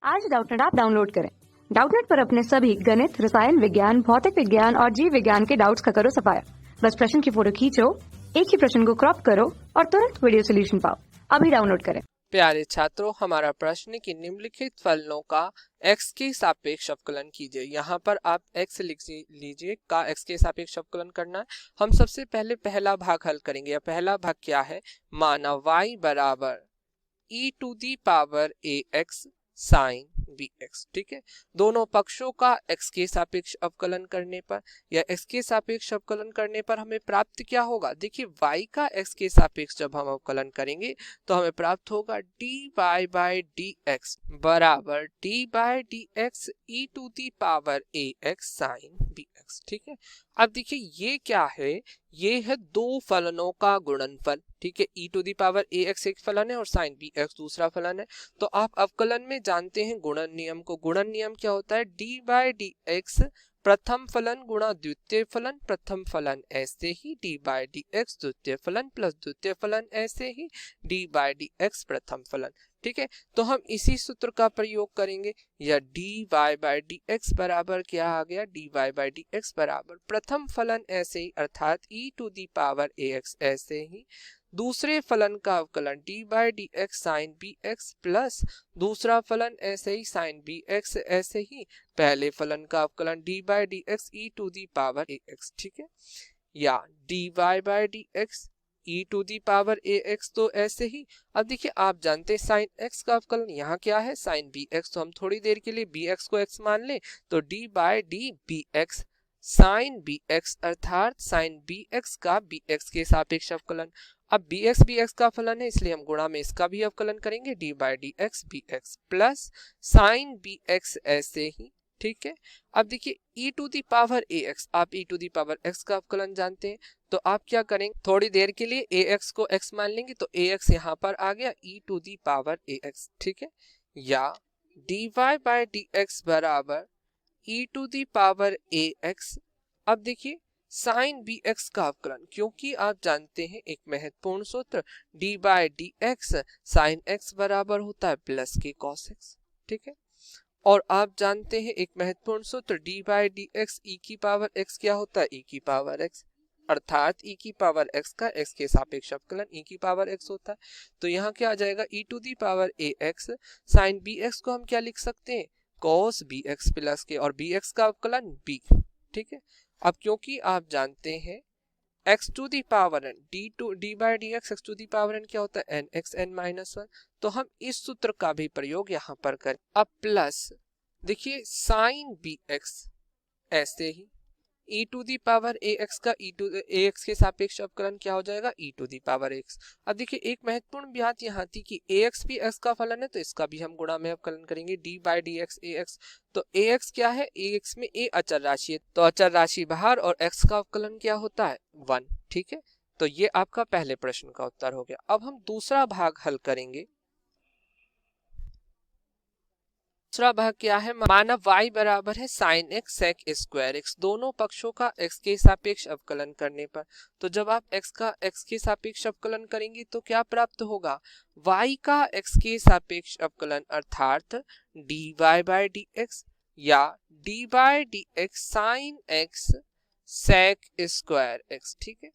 आज Doubtnut app download करें। Doubtnut पर अपने सभी गणित, रसायन विज्ञान, भौतिक विज्ञान और जीव विज्ञान के डाउट्स का करो सफाया। बस प्रश्न की फोटो खींचो, एक ही प्रश्न को क्रॉप करो और तुरंत वीडियो सोल्यूशन पाओ। अभी डाउनलोड करें। प्यारे छात्रों, हमारा प्रश्न है कि निम्नलिखित फलनों का x के सापेक्ष अवकलन कीजिए। यहाँ पर आप x लिख लीजिए का x के सापेक्ष अवकलन करना है। हम सबसे पहले पहला भाग हल करेंगे। पहला भाग क्या है? माना y बराबर e to the power ax sine bx। ठीक है, दोनों पक्षों का x के सापेक्ष अवकलन करने पर या x के सापेक्ष अवकलन करने पर हमें प्राप्त क्या होगा? देखिए, y का x के सापेक्ष जब हम अवकलन करेंगे तो हमें प्राप्त होगा dy बाय dx बराबर dy by dx e to the power ax sine bx। ठीक है, अब देखिए ये क्या है? ये है दो फलनों का गुणनफल। ठीक है, e to the power ax एक फलन है और साइन bx दूसरा फलन है। तो आप अवकलन में जानते हैं गुणन नियम को। गुणन नियम क्या होता है? d बाय dx प्रथम फलन गुणा द्वितीय फलन, प्रथम फलन ऐसे ही d बाय dx द्वितीय फलन प्लस द्वितीय फलन ऐसे ही d बाय dx प्रथम फलन। ठीक है, तो हम इसी सूत्र का प्रयोग करेंगे। या dy बाय dx बराबर क्या आ गया? dy बाय dx बराबर प्रथम फलन ऐसे ही अर्थात e to the power ax ऐसे ही, दूसरे फलन का अवकलन d by dx sine bx plus दूसरा फलन ऐसे ही साइन bx ऐसे ही, पहले फलन का अवकलन d by dx e to the power ax। ठीक है, या dy by dx e to the power ax तो ऐसे ही। अब देखिए, आप जानते हैं साइन x का अवकलन यहाँ क्या है? Sine bx। तो हम थोड़ी देर के लिए bx को x मान लें तो d by d bx sine bx अर्थात साइन bx का bx के सापेक्ष अवकलन। अब bx का फलन है इसलिए हम गुणा में इसका भी अवकलन करेंगे d by dx bx plus sine bx ऐसे ही। ठीक है, अब देखिए e to the power ax, आप e to the power x का अवकलन जानते हैं तो आप क्या करेंगे? थोड़ी देर के लिए ax को x मान लेंगे तो ax यहाँ पर आ गया e to the power ax। ठीक है, या dy बाय dx बराबर e to the power ax। अब देखिए साइन bx का अवकलन, क्योंकि आप जानते हैं एक महत्वपूर्ण सूत्र d by dx sine x बराबर होता है प्लस के cos x। ठीक है, और आप जानते हैं एक महत्वपूर्ण सूत्र d बाय dx e की पावर x क्या होता है? e की पावर x अर्थात e की पावर x का x के सापेक्ष अवकलन e की पावर x होता है। तो यहाँ क्या आ जाएगा? e to the power ax sine bx को हम क्या लिख सकते हैं? cos bx प्लस के, और bx का अवकलन b। ठीक है, अब क्योंकि आप जानते हैं x to the power n d by dx x to the power n क्या होता है? n x n minus 1। तो हम इस सूत्र का भी प्रयोग यहाँ पर करें। अब प्लस देखिए साइन bx ऐसे ही e to the power ax का ax के सापेक्ष अवकलन क्या हो जाएगा? e to the power x। अब देखिए एक महत्वपूर्ण बात यहाँ थी कि ax भी x का फलन है तो इसका भी हम गुणा में अवकलन करेंगे d बाय dx ax। तो ax क्या है? ax में a अचर राशि है तो अचर राशि बाहर और x का अवकलन क्या होता है? 1। ठीक है, तो ये आपका पहले प्रश्न का उत्तर हो गया। अब हम दूसरा भाग हल करेंगे। दूसरा भाग क्या है? माना y बराबर है sine x sec square x, दोनों पक्षों का x के सापेक्ष अवकलन करने पर। तो जब आप x का x के सापेक्ष अवकलन करेंगे तो क्या प्राप्त होगा? y का x के सापेक्ष अवकलन अर्थात dy बाय dx या d by dx sine x sec square x। ठीक है,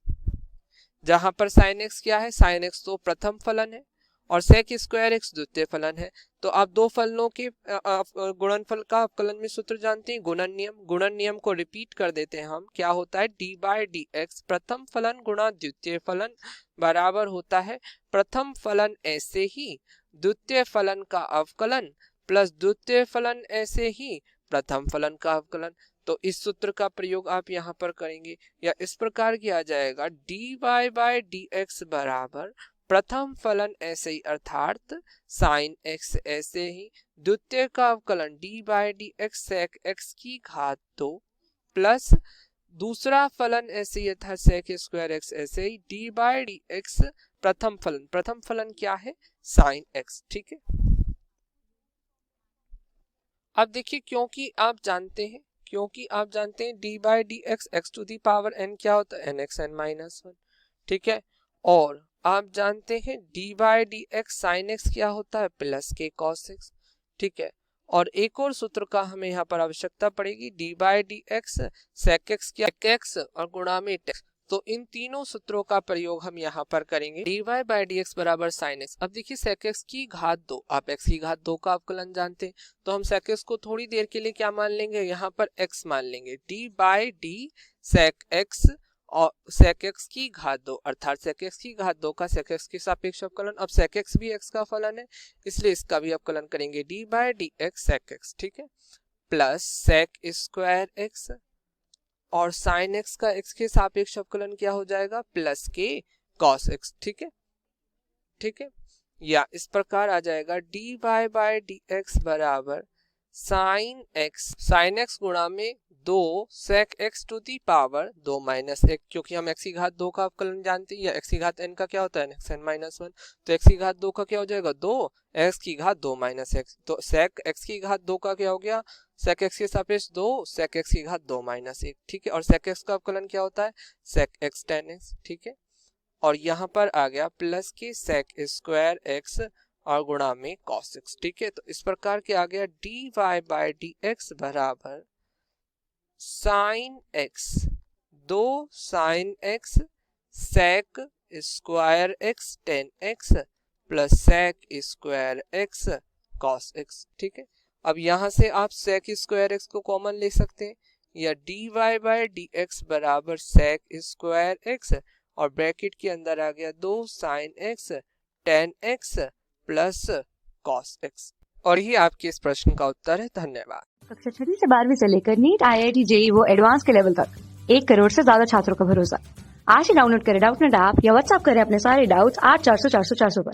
जहां पर साइन x क्या है? साइन x तो प्रथम फलन है और सेक स्क्वायर x द्वितीय फलन है। तो आप दो फलनों के गुणनफल का अवकलन में सूत्र जानते हैं, गुणन नियम। गुणन नियम को रिपीट कर देते हैं हम। क्या होता है? d बाय dx प्रथम फलन गुणा द्वितीय फलन बराबर होता है प्रथम फलन ऐसे ही द्वितीय फलन का अवकलन प्लस द्वितीय फलन ऐसे ही प्रथम फलन का अवकलन। तो इस सूत्र का प्रयोग आप यहाँ पर करेंगे या इस प्रकार किया जाएगा dy बाय dx बराबर प्रथम फलन ऐसे ही अर्थात साइन x ऐसे ही, द्वितीय का अवकलन d by dx sec x की घात 2 प्लस दूसरा फलन ऐसे ही अर्थात सेक स्क्वायर x ऐसे ही d बाय dx प्रथम फलन क्या है? Sine x। ठीक है, अब देखिए क्योंकि आप जानते हैं d by dx x to the power n क्या होता है? n x n minus 1। ठीक है, और आप जानते हैं d by dx sine x क्या होता है? प्लस के cos x। ठीक है, और एक और सूत्र का हमें यहाँ पर आवश्यकता पड़ेगी, d by D x sec x क्या एक्स और गुणा में टेक्स। तो इन तीनों सूत्रों का प्रयोग हम यहाँ पर करेंगे। D Y by D x बराबर साइन एक्स। अब देखिए सेक एक्स की घात 2, आप एक्स की घात 2 का अवकलन जानते हैं, तो हम सेक एक्स को थोड़ी देर के लिए क्या मान लेंगे, यहाँ पर एक्स मान लेंगे। D by d sec x और सेक एक्स की घात 2 अर्थात सेक एक्स की घात 2 का सेक एक्स के सापेक्ष अवकलन। अब सेक एक्स भी एक्स का फलन है, इसलिए इसका भी अवकलन करेंगे, d by D x sec x, ठीक है, प्लस सेक स्क्वायर एक्स और साइन एक्स का एक्स के सापेक्ष अवकलन क्या हो जाएगा, प्लस के कॉस एक्स, ठीक है, ठीक है, या इस प्रकार आ जाएगा d Y by D x बराबर साइन एक्स गुणा में 2 sec x to the power 2 minus 1, क्योंकि हम एक्स की घात 2 का अवकलन जानते हैं, या एक्स की घात n का क्या होता है एक्स एन माइनस 1, तो एक्स की घात 2 का क्या हो जाएगा 2 एक्स की घात 2 माइनस एक्स, तो सेक एक्स की घात 2 का क्या हो गया, सेक एक्स के सापेक्ष 2 सेक एक्स की घात 2 माइनस 1, ठीक है, और सेक एक्स का अवकलन क्या होता है सेक एक्स टेन एक्स, ठीक है, और यहाँ पर आ गया प्लस के सेक स्क्वायर एक्स और गुणा में cos x, ठीक है, तो इस प्रकार के आ गया D Y by D x बराबर sine X 2 sine X sec square X tan X plus sec square X cos x, ठीक है। अब यहाँ से आप सेक स्क्वायर एक्स को कॉमन ले सकते हैं, या D Y by D x बराबर सेक स्क्वायर एक्स और ब्रैकेट के अंदर आ गया 2 sine X tan X plus cos X. और ये आपके इस प्रश्न का उत्तर है। धन्यवाद। कक्षा 6 से 12वीं से लेकर नीट, IIT, JEE वो एडवांस के लेवल तक 1 करोड़ से ज्यादा छात्रों का भरोसा। आज ही डाउनलोड करें डाउटनेट ऐप या व्हाट्सएप करें अपने सारे डाउट्स 8400 400 400 पर।